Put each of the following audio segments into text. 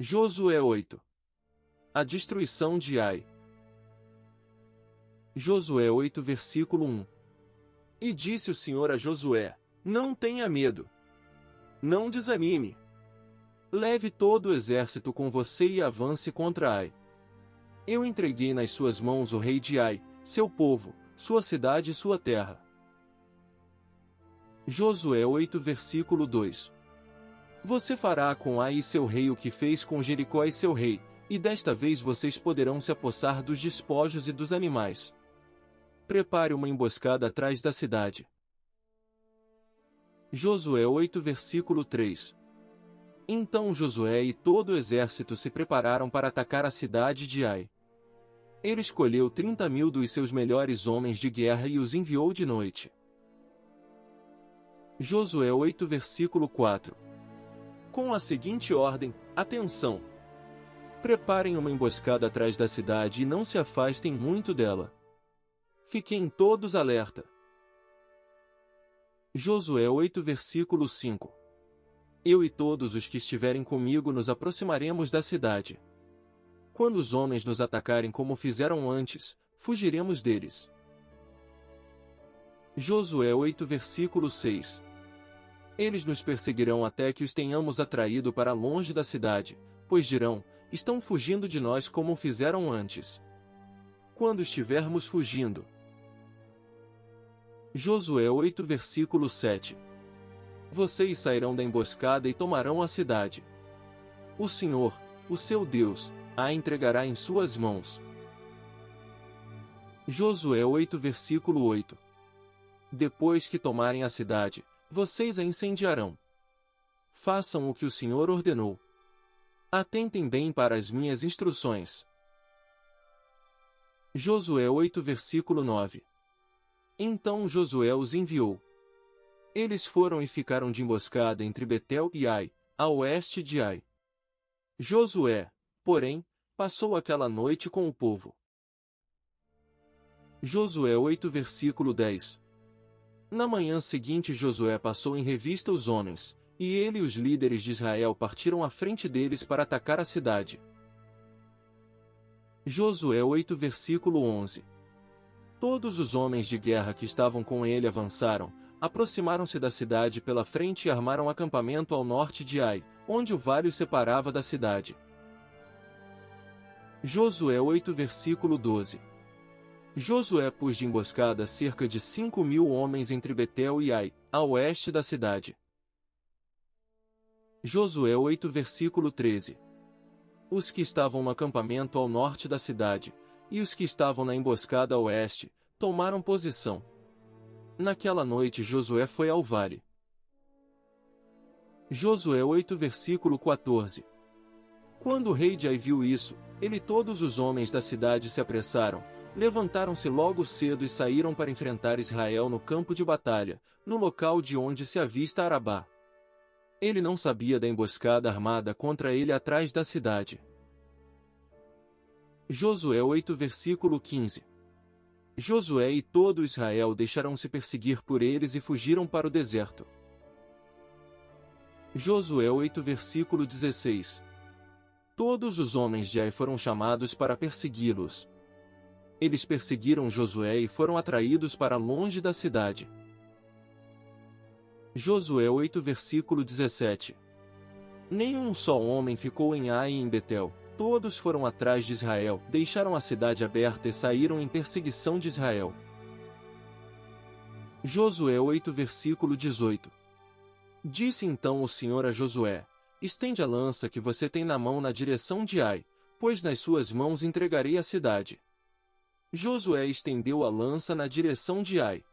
Josué 8. A destruição de Ai. Josué 8 versículo 1. E disse o Senhor a Josué: Não tenha medo. Não desanime. Leve todo o exército com você e avance contra Ai. Eu entreguei nas suas mãos o rei de Ai, seu povo, sua cidade e sua terra. Josué 8 versículo 2. Você fará com Ai e seu rei o que fez com Jericó e seu rei, e desta vez vocês poderão se apossar dos despojos e dos animais. Prepare uma emboscada atrás da cidade. Josué 8 versículo 3. Então Josué e todo o exército se prepararam para atacar a cidade de Ai. Ele escolheu 30.000 dos seus melhores homens de guerra e os enviou de noite. Josué 8 versículo 4. Com a seguinte ordem: atenção! Preparem uma emboscada atrás da cidade e não se afastem muito dela. Fiquem todos alerta. Josué 8 versículo 5. Eu e todos os que estiverem comigo nos aproximaremos da cidade. Quando os homens nos atacarem como fizeram antes, fugiremos deles. Josué 8 versículo 6. Eles nos perseguirão até que os tenhamos atraído para longe da cidade, pois dirão: estão fugindo de nós como fizeram antes. Quando estivermos fugindo. Josué 8 versículo 7. Vocês sairão da emboscada e tomarão a cidade. O Senhor, o seu Deus, a entregará em suas mãos. Josué 8 versículo 8. Depois que tomarem a cidade, vocês a incendiarão. Façam o que o Senhor ordenou. Atentem bem para as minhas instruções. Josué 8 versículo 9. Então Josué os enviou. Eles foram e ficaram de emboscada entre Betel e Ai, a oeste de Ai. Josué, porém, passou aquela noite com o povo. Josué 8 versículo 10. Na manhã seguinte Josué passou em revista os homens, e ele e os líderes de Israel partiram à frente deles para atacar a cidade. Josué 8 versículo 11. Todos os homens de guerra que estavam com ele avançaram, aproximaram-se da cidade pela frente e armaram acampamento ao norte de Ai, onde o vale os separava da cidade. Josué 8 versículo 12. Josué pôs de emboscada cerca de 5.000 homens entre Betel e Ai, a oeste da cidade. Josué 8 versículo 13. Os que estavam no acampamento ao norte da cidade, e os que estavam na emboscada a oeste, tomaram posição. Naquela noite Josué foi ao vale. Josué 8 versículo 14. Quando o rei de Ai viu isso, ele e todos os homens da cidade se apressaram, levantaram-se logo cedo e saíram para enfrentar Israel no campo de batalha, no local de onde se avista Arabá. Ele não sabia da emboscada armada contra ele atrás da cidade. Josué 8 versículo 15. Josué e todo Israel deixaram-se perseguir por eles e fugiram para o deserto. Josué 8 versículo 16. Todos os homens de Ai foram chamados para persegui-los. Eles perseguiram Josué e foram atraídos para longe da cidade. Josué 8 versículo 17. Nenhum só homem ficou em Ai e em Betel, todos foram atrás de Israel, deixaram a cidade aberta e saíram em perseguição de Israel. Josué 8 versículo 18. Disse então o Senhor a Josué: estende a lança que você tem na mão na direção de Ai, pois nas suas mãos entregarei a cidade. Josué estendeu a lança na direção de Ai.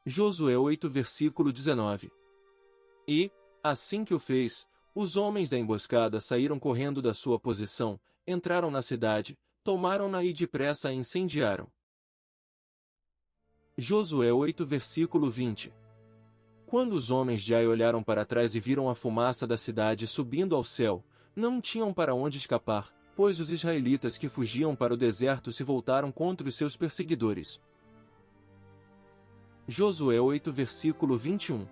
Josué 8 versículo 19. E, assim que o fez, os homens da emboscada saíram correndo da sua posição, entraram na cidade, tomaram-na e depressa a incendiaram. Josué 8 versículo 20. Quando os homens de Ai olharam para trás e viram a fumaça da cidade subindo ao céu, não tinham para onde escapar, pois os israelitas que fugiam para o deserto se voltaram contra os seus perseguidores. Josué 8 versículo 21.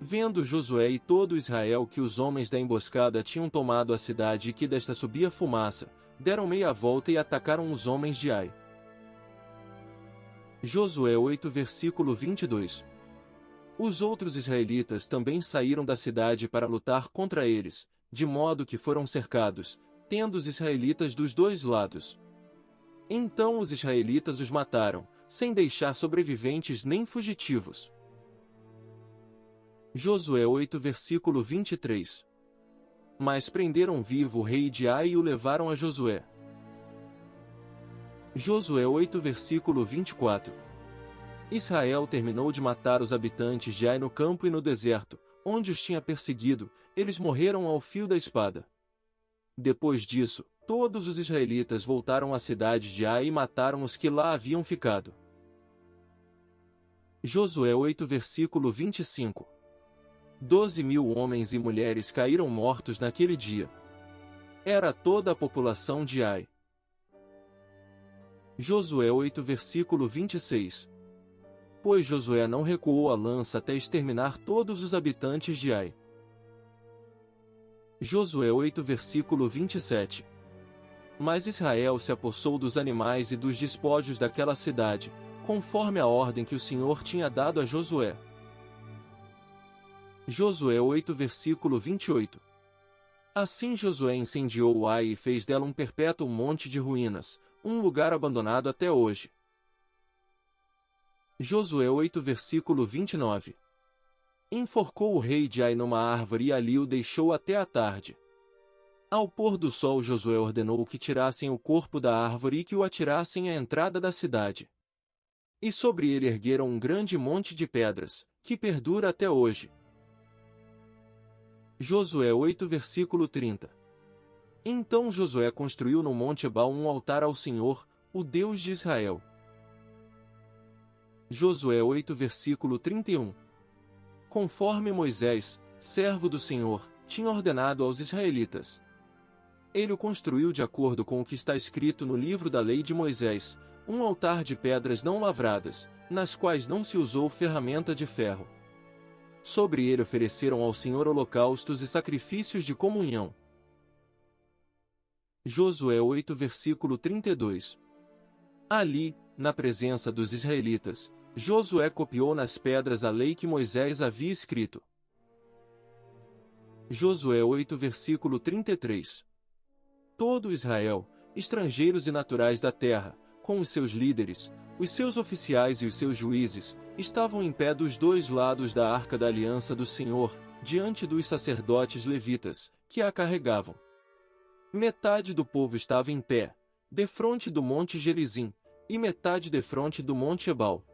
Vendo Josué e todo Israel que os homens da emboscada tinham tomado a cidade e que desta subia fumaça, deram meia volta e atacaram os homens de Ai. Josué 8 versículo 22. Os outros israelitas também saíram da cidade para lutar contra eles, de modo que foram cercados, tendo os israelitas dos dois lados. Então os israelitas os mataram, sem deixar sobreviventes nem fugitivos. Josué 8 versículo 23. Mas prenderam vivo o rei de Ai e o levaram a Josué. Josué 8 versículo 24. Israel terminou de matar os habitantes de Ai no campo e no deserto, onde os tinha perseguido, eles morreram ao fio da espada. Depois disso, todos os israelitas voltaram à cidade de Ai e mataram os que lá haviam ficado. Josué 8 versículo 25. 12.000 homens e mulheres caíram mortos naquele dia. Era toda a população de Ai. Josué 8 versículo 26. Pois Josué não recuou a lança até exterminar todos os habitantes de Ai. Josué 8 versículo 27. Mas Israel se apossou dos animais e dos despojos daquela cidade, conforme a ordem que o Senhor tinha dado a Josué. Josué 8 versículo 28. Assim Josué incendiou Ai e fez dela um perpétuo monte de ruínas, um lugar abandonado até hoje. Josué 8 versículo 29. Enforcou o rei de Ai numa árvore e ali o deixou até a tarde. Ao pôr do sol Josué ordenou que tirassem o corpo da árvore e que o atirassem à entrada da cidade. E sobre ele ergueram um grande monte de pedras, que perdura até hoje. Josué 8 versículo 30. Então Josué construiu no monte Ebal um altar ao Senhor, o Deus de Israel. Josué 8 versículo 31. Conforme Moisés, servo do Senhor, tinha ordenado aos israelitas. Ele o construiu de acordo com o que está escrito no livro da lei de Moisés, um altar de pedras não lavradas, nas quais não se usou ferramenta de ferro. Sobre ele ofereceram ao Senhor holocaustos e sacrifícios de comunhão. Josué 8 versículo 32. Ali, na presença dos israelitas, Josué copiou nas pedras a lei que Moisés havia escrito. Josué 8 versículo 33. Todo Israel, estrangeiros e naturais da terra, com os seus líderes, os seus oficiais e os seus juízes, estavam em pé dos dois lados da arca da aliança do Senhor, diante dos sacerdotes levitas, que a carregavam. Metade do povo estava em pé, defronte do monte Gerizim, e metade defronte do monte Ebal.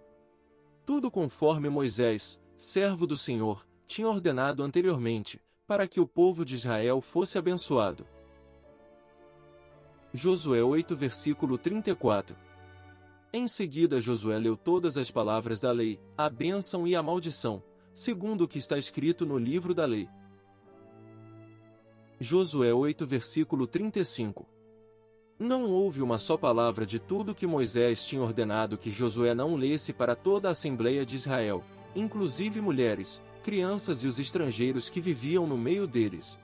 Tudo conforme Moisés, servo do Senhor, tinha ordenado anteriormente, para que o povo de Israel fosse abençoado. Josué 8 versículo 34. Em seguida Josué leu todas as palavras da lei, a bênção e a maldição, segundo o que está escrito no livro da lei. Josué 8 versículo 35. Não houve uma só palavra de tudo que Moisés tinha ordenado que Josué não lesse para toda a Assembleia de Israel, inclusive mulheres, crianças e os estrangeiros que viviam no meio deles.